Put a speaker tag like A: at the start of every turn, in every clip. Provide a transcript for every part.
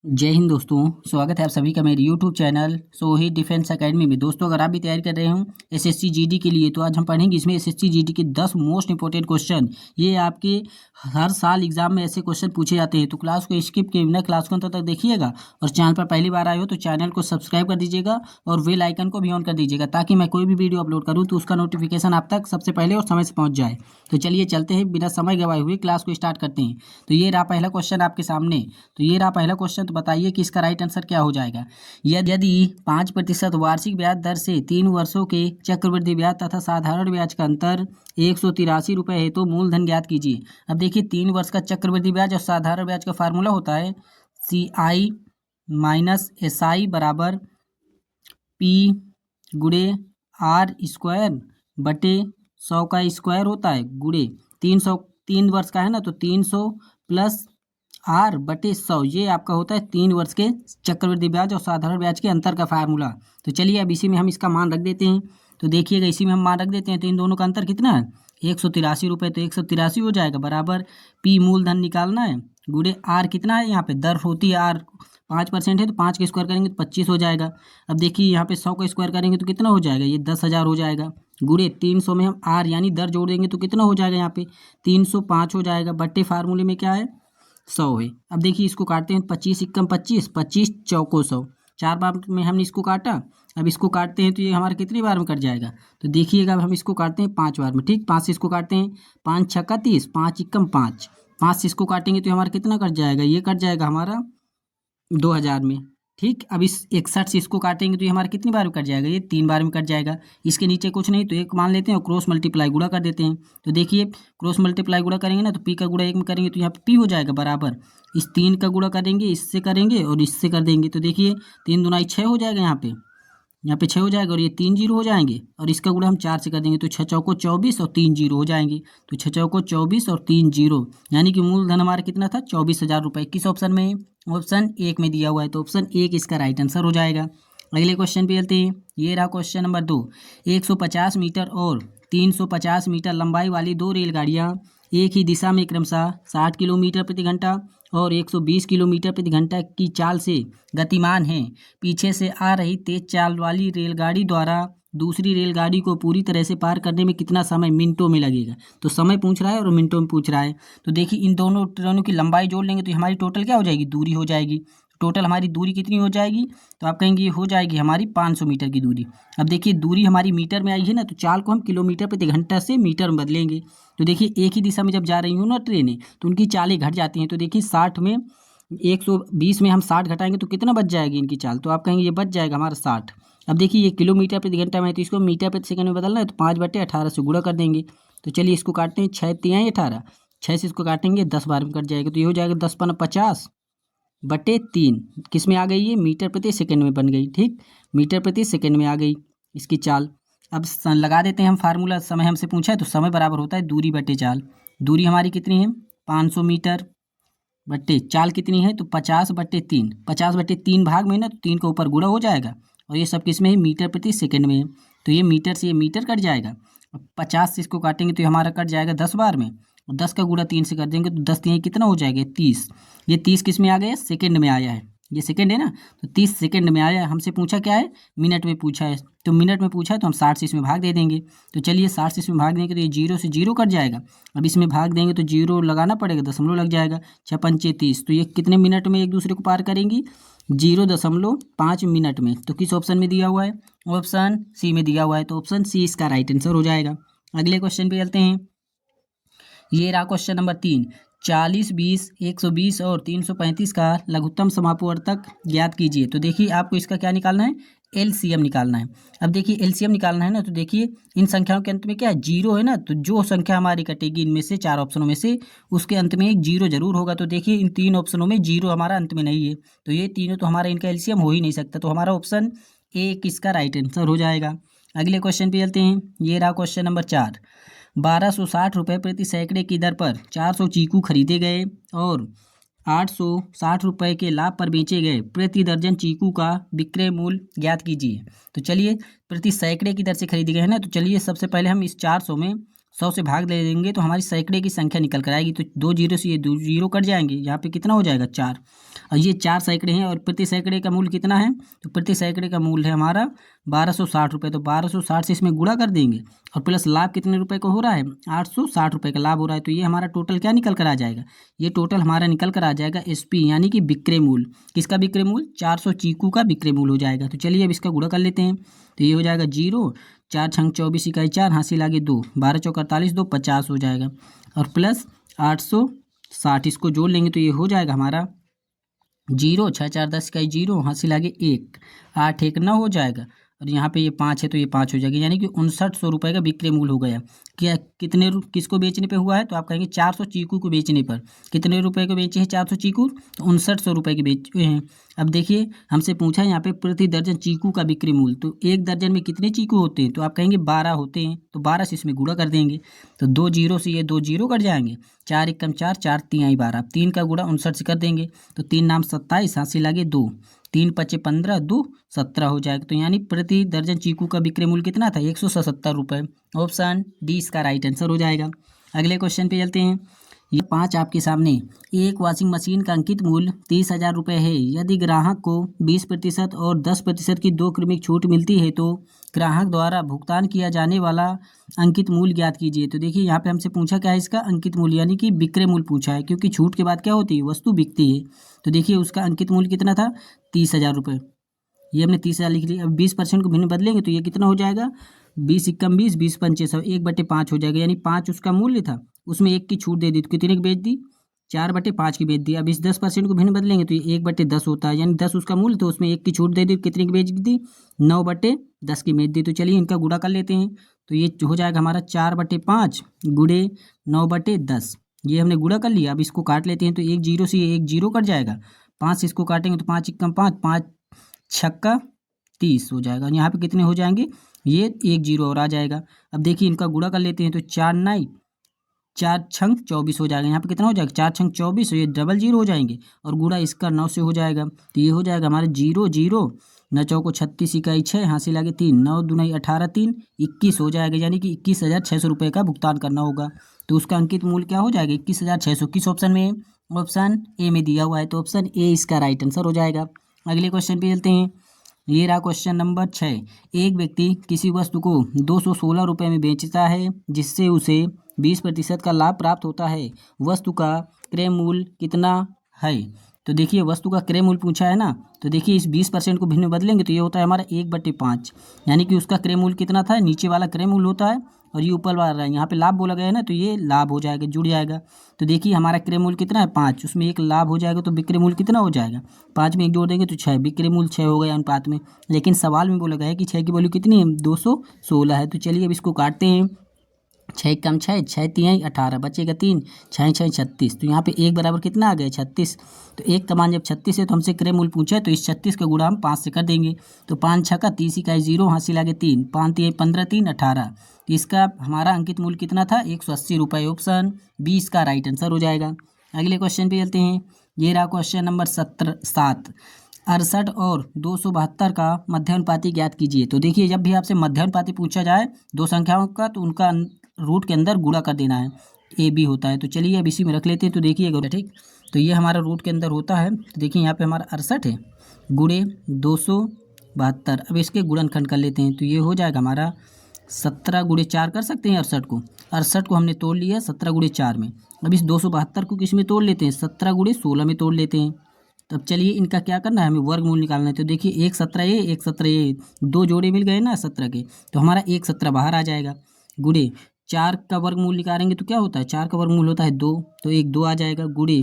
A: जय हिंद दोस्तों। स्वागत है आप सभी का मेरे YouTube channel Sohit defence academy में। दोस्तों, अगर आप भी तैयारी कर रहे हो एसएससी जीडी के लिए तो आज हम पढ़ेंगे इसमें एसएससी जीडी के 10 मोस्ट इंपॉर्टेंट क्वेश्चन। ये आपके हर साल एग्जाम में ऐसे क्वेश्चन पूछे जाते हैं, तो क्लास को स्किप किए बिना क्लास को अंत तक देखिएगा। और चैनल पर पहली बार आए हो तो चैनल को सब्सक्राइब कर दीजिएगा और बेल आइकन को भी ऑन कर दीजिएगा, ताकि मैं कोई भी वीडियो अपलोड करूँ तो उसका नोटिफिकेशन आप तक सबसे पहले और समय से पहुँच जाए। तो चलिए चलते हैं, बिना समय गवाए हुए क्लास को स्टार्ट करते हैं। तो ये रहा पहला क्वेश्चन आपके सामने। तो ये रहा पहला क्वेश्चन, तो बताइए कि इसका राइट आंसर क्या हो जाएगा। यदि 5% वार्षिक ब्याज दर से 3 वर्षों के चक्रवृद्धि ब्याज तथा साधारण ब्याज का अंतर 183 रुपये है तो मूलधन ज्ञात कीजिए। अब देखिए, 3 वर्ष का चक्रवृद्धि ब्याज और साधारण ब्याज का फार्मूला होता है CI माइनस SI बराबर P गुणे R स्क्वायर बटे 100 का स्क्वायर होता है, गुणे 300। 3 वर्ष का है ना, तो 300 प्लस R बटे 100, ये आपका होता है 3 वर्ष के चक्रवृद्धि ब्याज और साधारण ब्याज के अंतर का फार्मूला। तो चलिए अब इसी में हम इसका मान रख देते हैं। तो देखिएगा, इसी में हम मान रख देते हैं। तो इन दोनों का अंतर कितना है? 183 रुपये। तो 183 हो जाएगा बराबर P मूलधन निकालना है, गुणे R कितना है, यहाँ पे दर होती है R 5% है, तो 5 का स्क्वायर करेंगे तो 25 हो जाएगा। अब देखिए, यहाँ पे 100 का स्क्वायर करेंगे तो कितना हो जाएगा, ये 10,000 हो जाएगा। गुणे 300 में हम R यानी दर जोड़ देंगे तो कितना हो जाएगा, यहाँ पे 305 हो जाएगा। बट्टे फार्मूले में क्या है, 100 है। अब देखिए, इसको काटते हैं, 25 एकम 25, 25 चौको 100, 4 बार में हमने इसको काटा। अब इसको काटते हैं तो ये हमारे कितनी बार में कट जाएगा, तो देखिएगा अब हम इसको काटते हैं 5 बार में। ठीक, 5 से इसको काटते हैं, 5 छक्का 30, 5 एकम 5, 5 से इसको काटेंगे तो हमारा कितना कट जाएगा, ये कट जाएगा हमारा 2000 में। ठीक, अब इस 61 से इसको काटेंगे तो ये हमारा कितनी बार में कट जाएगा, ये 3 बार में कट जाएगा। इसके नीचे कुछ नहीं तो एक मान लेते हैं और क्रॉस मल्टीप्लाई गुणा कर देते हैं। तो देखिए, क्रॉस मल्टीप्लाई गुणा करेंगे ना, तो पी का गुणा 1 में करेंगे तो यहाँ पे पी हो जाएगा बराबर, इस 3 का गुणा करेंगे, इससे करेंगे और इससे कर देंगे। तो देखिए, 3 दूना 6 हो जाएगा, यहाँ पे 6 हो जाएगा और ये 3 जीरो हो जाएंगे, और इसका गुणा हम 4 से कर देंगे तो 6 चौको 24 और 3 जीरो हो जाएंगे। तो 6 चौको 24 और 3 जीरो, यानी कि मूलधन हमारा कितना था, 24,000 रुपये। किस ऑप्शन में? ऑप्शन 1 में दिया हुआ है, तो ऑप्शन 1 इसका राइट आंसर हो जाएगा। अगले क्वेश्चन पे चलते हैं। ये रहा क्वेश्चन नंबर 2। 150 मीटर और 350 मीटर लंबाई वाली 2 रेलगाड़ियाँ एक ही दिशा में क्रमशः 60 किलोमीटर प्रति घंटा और 120 किलोमीटर प्रति घंटा की चाल से गतिमान हैं। पीछे से आ रही तेज चाल वाली रेलगाड़ी द्वारा दूसरी रेलगाड़ी को पूरी तरह से पार करने में कितना समय मिनटों में लगेगा। तो समय पूछ रहा है और मिनटों में पूछ रहा है। तो देखिए, इन दोनों ट्रेनों की लंबाई जोड़ लेंगे तो हमारी टोटल क्या हो जाएगी, दूरी हो जाएगी। टोटल हमारी दूरी कितनी हो जाएगी, तो आप कहेंगे ये हो जाएगी हमारी 500 मीटर की दूरी। अब देखिए, दूरी हमारी मीटर में आई है ना, तो चाल को हम किलोमीटर प्रति घंटा से मीटर में बदलेंगे। तो देखिए, एक ही दिशा में जब जा रही हूँ ना ट्रेनें, तो उनकी चालें घट जाती हैं। तो देखिए, 60 में 120 में हम 60 घटाएंगे तो कितना बच जाएगी इनकी चाल, तो आप कहेंगे ये बच जाएगा हमारा 60। अब देखिए, ये किलोमीटर प्रति घंटा में है तो इसको मीटर प्रति सेकंड में बदलना है, तो 5/18 से गुणा कर देंगे। तो चलिए इसको काटते हैं, 6 तियाँ 18, 6 से इसको काटेंगे 10 बार में कट जाएगा, तो ये हो जाएगा 10×50/3। किस में आ गई, ये मीटर प्रति सेकंड में बन गई। ठीक, मीटर प्रति सेकंड में आ गई इसकी चाल। अब लगा देते हैं हम फार्मूला। समय हमसे पूछा है तो समय बराबर होता है दूरी बटे चाल। दूरी हमारी कितनी है, 500 मीटर बट्टे चाल कितनी है, तो 50/3। 50/3 भाग में ना, तो 3 का ऊपर गुणा हो जाएगा, और ये सब किस में है, मीटर प्रति सेकंड में है। तो ये मीटर से ये मीटर कट जाएगा। 50 से इसको काटेंगे तो ये हमारा कट जाएगा 10 बार में, और 10 का गुणा 3 से कर देंगे तो 10 3 कितना हो जाएगा, 30। ये 30 किस में आ गया, सेकंड में आया है। ये सेकंड है ना, तो 30 सेकंड में आया है। हमसे पूछा क्या है, मिनट में पूछा है, तो मिनट में पूछा है तो हम 60 से इसमें भाग दे देंगे। तो चलिए 60 से इसमें भाग देंगे तो ये 0 से 0 कट जाएगा। अब इसमें भाग देंगे तो 0 लगाना पड़ेगा, दशमलव लग जाएगा। 6 पंचे 30, तो ये कितने मिनट में एक दूसरे को पार करेंगी, 0.5 मिनट में। तो किस ऑप्शन में दिया हुआ है, ऑप्शन सी में दिया हुआ है, तो ऑप्शन सी इसका राइट आंसर हो जाएगा। अगले क्वेश्चन पे चलते हैं। ये रहा क्वेश्चन नंबर 3। 40, 20, 120 और 335 का लघुत्तम समापवर्तक ज्ञात कीजिए। तो देखिए, आपको इसका क्या निकालना है, एलसीएम निकालना है। अब देखिए, एलसीएम निकालना है ना, तो देखिए इन संख्याओं के अंत में क्या है, 0 है ना, तो जो संख्या हमारी कटेगी इनमें से 4 ऑप्शनों में से, उसके अंत में एक 0 जरूर होगा। तो देखिए, इन 3 ऑप्शनों में 0 हमारा अंत में नहीं है, तो ये तीनों तो हमारा इनका एलसीएम हो ही नहीं सकता। तो हमारा ऑप्शन ए किसका राइट आंसर हो जाएगा। अगले क्वेश्चन पे चलते हैं। ये रहा क्वेश्चन नंबर 4। 1260 रुपये प्रति सैकड़े की दर पर 400 चीकू खरीदे गए और 860 रुपये के लाभ पर बेचे गए। प्रति दर्जन चीकू का विक्रय मूल्य ज्ञात कीजिए। तो चलिए, प्रति सैकड़े की दर से खरीदे गए हैं ना, तो चलिए सबसे पहले हम इस 400 में 100 से भाग दे देंगे तो हमारी सैकड़े की संख्या निकल कर आएगी। तो 2 जीरो से ये 2 जीरो कट जाएंगे, यहाँ पे कितना हो जाएगा 4। और ये 4 सैकड़े हैं और प्रति सैकड़े का मूल्य कितना है, तो प्रति सैकड़े का मूल्य है हमारा 1260 रुपये। तो 1260 से इसमें गुणा कर देंगे और प्लस लाभ कितने रुपए का हो रहा है, 860 रुपये का लाभ हो रहा है। तो ये हमारा टोटल क्या निकल कर आ जाएगा, ये टोटल हमारा निकल कर आ जाएगा SP यानी कि विक्रय मूल्य। किसका विक्रय मूल्य, 400 चीकू का विक्रय मूल्य हो जाएगा। तो चलिए अब इसका गुणा कर लेते हैं। तो ये हो जाएगा 0, 4 छंग 24 इकाई 4, हासिल आगे 2, 12 चौक 48, 2 50 हो जाएगा और प्लस 860 इसको जोड़ लेंगे तो ये हो जाएगा हमारा 0, 6 4 10 इकाई 0, हासिल आगे 1, 8 1 9 हो जाएगा और यहाँ पे ये 5 है तो ये 5 हो जाएगी, यानी कि 5900 रुपये का विक्रय मूल्य हो गया। क्या कितने किसको बेचने पे हुआ है, तो आप कहेंगे 400 चीकू को बेचने पर। कितने रुपए को बेचे हैं 400 चीकू, तो 5900 रुपये के बेचे हैं। अब देखिए हमसे पूछा है यहाँ पे प्रति दर्जन चीकू का बिक्री मूल्य, तो एक दर्जन में कितने चीकू होते हैं, तो आप कहेंगे 12 होते हैं। तो 12 से इसमें गुणा कर देंगे तो 2 जीरो से ये 2 जीरो कट जाएंगे, 4 1 4, 4 3 12, 3 का गुणा 59 से कर देंगे तो 3 नाम 27, हासिल आगे 2, 3 5 15, 2 17 हो जाएगा। तो यानी प्रति दर्जन चीकू का विक्रय मूल्य कितना था, 177 रुपये। ऑप्शन डी इसका राइट आंसर हो जाएगा। अगले क्वेश्चन पे चलते हैं। ये 5 आपके सामने। एक वॉशिंग मशीन का अंकित मूल्य 30,000 रुपये है। यदि ग्राहक को 20% और 10% की 2 क्रमिक छूट मिलती है तो ग्राहक द्वारा भुगतान किया जाने वाला अंकित मूल्य ज्ञात कीजिए। तो देखिए यहाँ पे हमसे पूछा क्या है, इसका अंकित मूल्य यानी कि विक्रय मूल्य पूछा है, क्योंकि छूट के बाद क्या होती है, वस्तु बिकती है। तो देखिए उसका अंकित मूल्य कितना था, 30,000 रुपये। ये हमने 30,000 लिख लिया। अब 20% को भिन्न बदलेंगे तो ये कितना हो जाएगा, 20 इक्कम 20, 20 पंचे 100, 1/5 हो जाएगा। यानी 5 उसका मूल्य था, उसमें 1 की छूट दे दी तो कितने की बेच दी, 4/5 की बेच दी। अब इस 10% को भिन्न बदलेंगे तो ये 1/10 होता है, यानी 10 उसका मूल्य तो उसमें 1 की छूट दे दी, कितने की बेच दी, 9/10 की बेच दी। तो चलिए इनका गुणा कर लेते हैं। तो ये हो जाएगा हमारा 4/5 गुणे 9/10, ये हमने गुणा कर लिया। अब इसको काट लेते हैं तो 1 जीरो से ये 1 जीरो कट जाएगा, 5 से इसको काटेंगे तो 5 इक्कम 5, 5 छक्का 30 हो जाएगा। यहाँ पे कितने हो जाएंगे, ये 1 जीरो और आ जाएगा। अब देखिए इनका गुणा कर लेते हैं तो 4 9 4 छंग 24 हो जाएगा। यहाँ पे कितना हो जाएगा, 4 छंग 24, ये डबल जीरो हो जाएंगे और गुणा इसका 9 से हो जाएगा। तो ये हो जाएगा हमारे 0 0, 9 चौको 36 इकाई 6, हासिल आगे 3, 9 दूनी 18, 3 21 हो जाएगा, यानी कि 21,600 रुपये का भुगतान करना होगा। तो उसका अंकित मूल्य क्या हो जाएगा, 21,600। किस ऑप्शन में, ऑप्शन ए में दिया हुआ है, तो ऑप्शन ए इसका राइट आंसर हो जाएगा। अगले क्वेश्चन पे चलते हैं। ये रहा क्वेश्चन नंबर 6। एक व्यक्ति किसी वस्तु को 216 रुपये में बेचता है जिससे उसे 20% का लाभ प्राप्त होता है। वस्तु का क्रय मूल्य कितना है। तो देखिए वस्तु का क्रय मूल्य पूछा है ना, तो देखिए इस 20% को भिन्न बदलेंगे तो ये होता है हमारा 1/5, यानी कि उसका क्रय मूल्य कितना था, नीचे वाला क्रय मूल्य होता है और ये ऊपर वाला है, यहाँ पे लाभ बोला गया है ना, तो ये लाभ हो जाएगा, जुड़ जाएगा। तो देखिए हमारा क्रय मूल्य कितना है 5, उसमें एक लाभ हो जाएगा तो विक्रय मूल्य कितना हो जाएगा, 5 में 1 जोड़ देंगे तो 6, विक्रय मूल्य 6 हो गया अनुपात में। लेकिन सवाल में बोला गया है कि 6 की वैल्यू कितनी है, 216 है। तो चलिए अब इसको काटते हैं। 6 कम 6, 6 3 18, बचेगा 3, 6 6 36। तो यहाँ पे 1 बराबर कितना आ गया, 36। तो 1 का मान जब 36 है तो हमसे क्रय मूल्य पूछा है, तो इस 36 का गुणा हम 5 से कर देंगे। तो 5 छक्का 30 इकाई 0, हासिल आगे 3, 5 3 15, 3 18। तो इसका हमारा अंकित मूल्य कितना था, 180 रुपये। ऑप्शन 20 का राइट आंसर हो जाएगा। अगले क्वेश्चन पे चलते हैं। ये रहा क्वेश्चन नंबर 7। 68 और 272 का मध्यानुपाती ज्ञात कीजिए। तो देखिए जब भी आपसे मध्यानुपाती पूछा जाए दो संख्याओं का, तो उनका रूट के अंदर गुणा कर देना है, ए बी होता है। तो चलिए अब इसी में रख लेते हैं। तो देखिए ठीक, तो ये हमारा रूट के अंदर होता है। तो देखिए यहाँ पे हमारा 68 है गुणे 272। अब इसके गुणनखंड कर लेते हैं तो ये हो जाएगा हमारा 17 गुणे 4 कर सकते हैं 68 को। 68 को हमने तोड़ लिया 17 गुणे 4 में। अब इस 272 को किस में तोड़ लेते हैं, 17 गुणे 16 में तोड़ लेते हैं। तब चलिए इनका क्या करना है, हमें वर्गमूल निकालना है। तो देखिए 1 17 ये 1 17 ये, दो जोड़े मिल गए ना 17 के, तो हमारा 1 17 बाहर आ जाएगा। गुणे 4 का वर्गमूल निकालेंगे तो क्या होता है, 4 का वर्गमूल होता है 2, तो 1 2 आ जाएगा। गुणे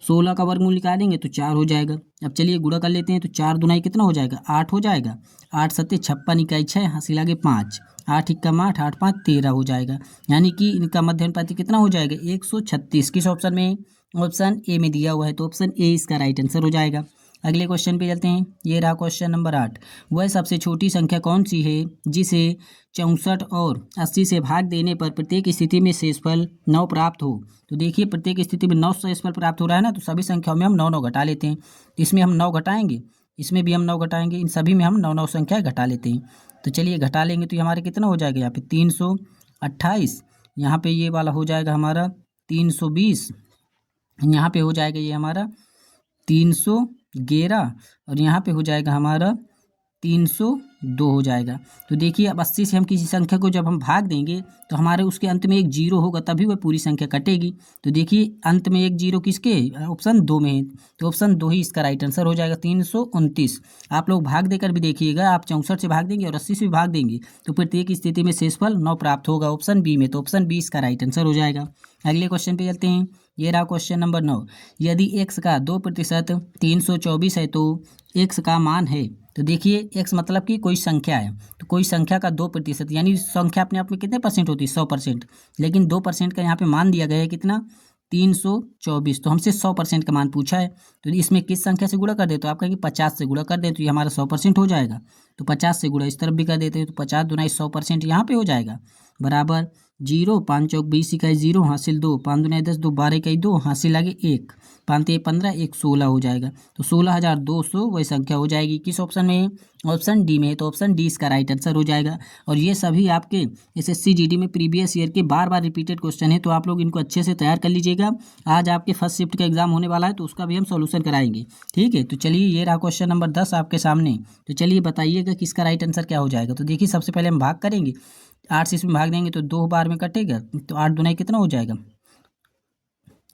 A: 16 का वर्गमूल निकालेंगे तो 4 हो जाएगा। अब चलिए गुणा कर लेते हैं। तो 4 दूनाई कितना हो जाएगा, 8 हो जाएगा। 8 सत्ते 56 इकाई 6, हासिल आगे 5, 8 इक्कम 8, 8 5 13 हो जाएगा। यानी कि इनका मध्यानुपाती कितना हो जाएगा, 136। किस ऑप्शन में, ऑप्शन ए में दिया हुआ है, तो ऑप्शन ए इसका राइट आंसर हो जाएगा। अगले क्वेश्चन पे चलते हैं। ये रहा क्वेश्चन नंबर 8। वह सबसे छोटी संख्या कौन सी है जिसे 64 और 80 से भाग देने पर प्रत्येक स्थिति में शेषफल 9 प्राप्त हो। तो देखिए प्रत्येक स्थिति में 9 शेषफल प्राप्त हो रहा है ना, तो सभी संख्याओं में हम 9 9 घटा लेते हैं। इसमें हम 9 घटाएंगे, इसमें भी हम 9 घटाएंगे, इन सभी में हम 9 9 संख्या घटा लेते हैं। तो चलिए घटा लेंगे तो ये हमारे कितना हो जाएगा, यहाँ पे 328 यहाँ पे ये वाला हो जाएगा हमारा 320, यहाँ पे हो जाएगा ये हमारा 311 और यहाँ पे हो जाएगा हमारा 302 हो जाएगा। तो देखिए अब 80 से हम किसी संख्या को जब हम भाग देंगे तो हमारे उसके अंत में एक जीरो होगा, तभी वह पूरी संख्या कटेगी। तो देखिए अंत में एक जीरो किसके, ऑप्शन 2 में है, तो ऑप्शन 2 ही इसका राइट आंसर हो जाएगा 329। आप लोग भाग देकर भी देखिएगा, आप 64 से भाग देंगे और 80 से भी भाग देंगे तो प्रत्येक स्थिति में शेषफल 9 प्राप्त होगा ऑप्शन बी में। तो ऑप्शन बी इसका राइट आंसर हो जाएगा। अगले क्वेश्चन पे चलते हैं। ये रहा क्वेश्चन नंबर 9। यदि x का 2% 324 है तो x का मान है। तो देखिए x मतलब कि कोई संख्या है, तो कोई संख्या का 2% यानी संख्या अपने आप में कितने परसेंट होती है, 100%, लेकिन 2% का यहाँ पे मान दिया गया है कितना, 324। तो हमसे 100% का मान पूछा है, तो इसमें किस संख्या से गुणा कर दे, तो आप कहेंगे 50 से गुणा कर दें तो ये हमारा 100% हो जाएगा। तो 50 से गुणा इस तरफ भी कर देते हैं तो 50 दुना 100% यहाँ पे हो जाएगा, बराबर 0, 5 चौक 20 इकाई 0 हासिल 2, 5 दुना 10 2 12 इकाई 2 हासिल आगे 1, 5 ते 15 1 16 हो जाएगा। तो 16,200 वही संख्या हो जाएगी। किस ऑप्शन में, ऑप्शन डी में है, तो ऑप्शन डी इसका राइट आंसर हो जाएगा। और ये सभी आपके एसएससी जीडी में प्रीवियस ईयर के बार बार रिपीटेड क्वेश्चन है, तो आप लोग इनको अच्छे से तैयार कर लीजिएगा। आज आपके फर्स्ट शिफ्ट का एग्जाम होने वाला है तो उसका भी हम सोल्यूशन कराएंगे, ठीक है। तो चलिए ये रहा क्वेश्चन नंबर 10 आपके सामने। तो चलिए बताइएगा कि इसका राइट आंसर क्या हो जाएगा। तो देखिए सबसे पहले हम भाग करेंगे, 8 से इसमें भाग देंगे तो 2 बार में कटेगा, तो 8 दुनाई कितना हो जाएगा,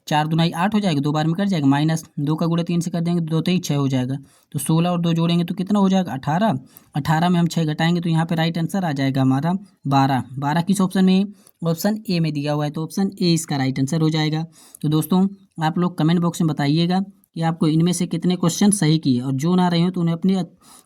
A: 4 दुनाई 8 हो जाएगा, 2 बार में कट जाएगा, माइनस 2 का गुणा 3 से कर देंगे तो 2 तेई 6 हो जाएगा। तो 16 और 2 जोड़ेंगे तो कितना हो जाएगा, 18, 18 में हम 6 घटाएंगे तो यहाँ पे राइट आंसर आ जाएगा हमारा 12। 12 किस ऑप्शन में, ऑप्शन ए में दिया हुआ है, तो ऑप्शन ए इसका राइट आंसर हो जाएगा। तो दोस्तों आप लोग कमेंट बॉक्स में बताइएगा कि आपको इनमें से कितने क्वेश्चन सही किए, और जो ना रहे हो तो उन्हें अपनी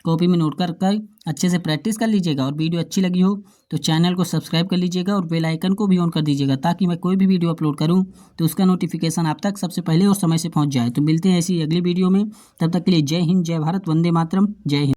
A: कॉपी में नोट कर अच्छे से प्रैक्टिस कर लीजिएगा। और वीडियो अच्छी लगी हो तो चैनल को सब्सक्राइब कर लीजिएगा और बेल आइकन को भी ऑन कर दीजिएगा, ताकि मैं कोई भी वीडियो अपलोड करूं तो उसका नोटिफिकेशन आप तक सबसे पहले और समय से पहुंच जाए। तो मिलते हैं ऐसी अगली वीडियो में, तब तक के लिए जय हिंद, जय भारत, वंदे मातरम, जय हिंद।